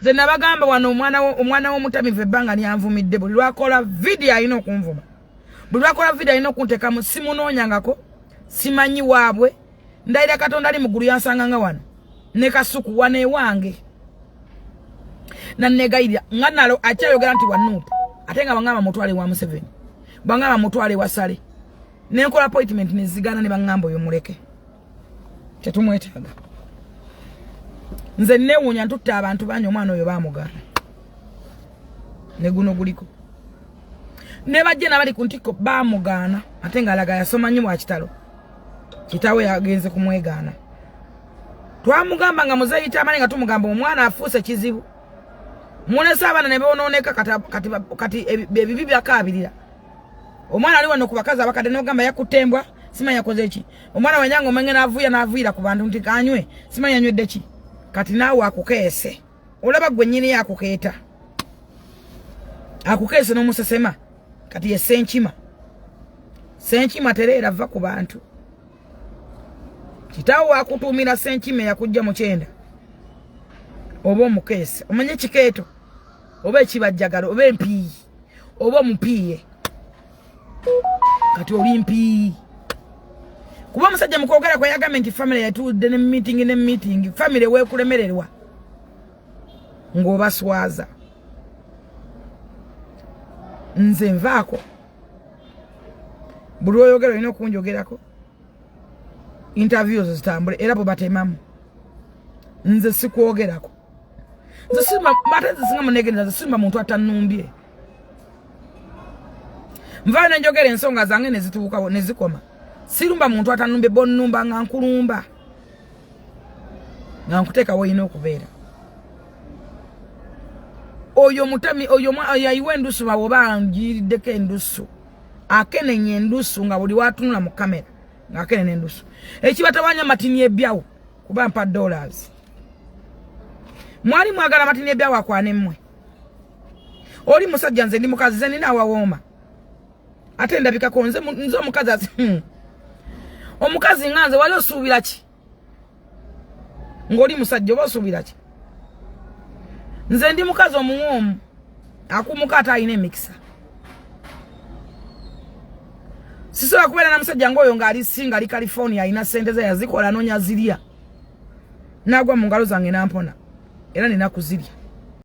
Nze nabagamba wano omwana w'omutamivu ebbanga lyanvumidde buli lwakola video alina okunvuma. Buli lwakola video alina okunteka mu simunoonyangako, simanyi waabwe, ndayira Katonda ali mugulu yansanganga wano. Ne kasuku wane ewange. Na negayira nga nalo akyayogera nti wanuupu. Ate nga bangamba mutwale wa Museveni. Bangamba mutwale wa Sale. Nenkola appointment nezigana ne bangamba oyo muleke. Tetumwetaaga. Nze newunya ntutta abantu banyo omwana oyo bamugana. Ne guno guliko. Ne bajje nabali ku ntiko bamugana ate nga alaga yasoma nnyo wa kitalo. Kitaawe yagenze kumwegaana. Twamugamba nga muzayita amani nga tumugamba omwana afuuse kizibu. Munesa abana ne bonooneka kati ebibi byakabirira. Omwana ali wano ku bakazi abakadde n'ogamba yakutembwa simanya yakoze ki. Omwana wanyango omenge n'avuira ku bantu nti kanywe simanya anywedde ki. Kati naawe akukeese. Olaba gwe nnyini yakukeeta. Akukeese n'omusesema. Kati ye Senkima. Senkima tereera va ku bantu. Kitaawe akutuumira Senkima yakujja mu kyenda. Oba omukeese. Omanye kikeeto. Oba ekibajjagalo. Oba empiiyi. Oba omupiiye. Kati oli mpiiyi. Kuba musajja mukwogera kwa yagamba nti family yatudde ne meeting. Family weekulemererwa. Ng'obaswaza. Nze nvaako. Buli oyogera olina okunjogerako. Interviews zitambule era bwe batemamu. Nze sikwogerako. Nze simba mate zisinga munegereza simba muntu atanumbye. Nvayo nenjogera ensonga zange nezituukawo nezikoma. Sirumba muntu atanumbye bonnumba nga nkulumba. Nga nkuteeka woyina okubeera. Oyo mutami oyo yayiwe endusu bawoba njiriddeko endusu. Akenenye endusu nga buli watunula mu kamera. Nga akenenye endusu. Ekibatabanya matini ebyawo kuba mpa $. Mwali mwagala matini ebyawo akwane mmwe. Oli musajja nze ndi mukazi ze nina awawooma. Ate ndabikako nze omukazi asi. Omukazi nganze wali osuubira ki? Ng'oli musajja oba osuubira ki? Nze ndi mukazi omuwoomu. Akumuka ate alina emikisa. Sisobola kubeera na musajja ng'oyo ng'ali singa ali California alina ssente ze yazikola noonya zirya. Nagwa mu ngalo zange nampona. Era nina kuzirya.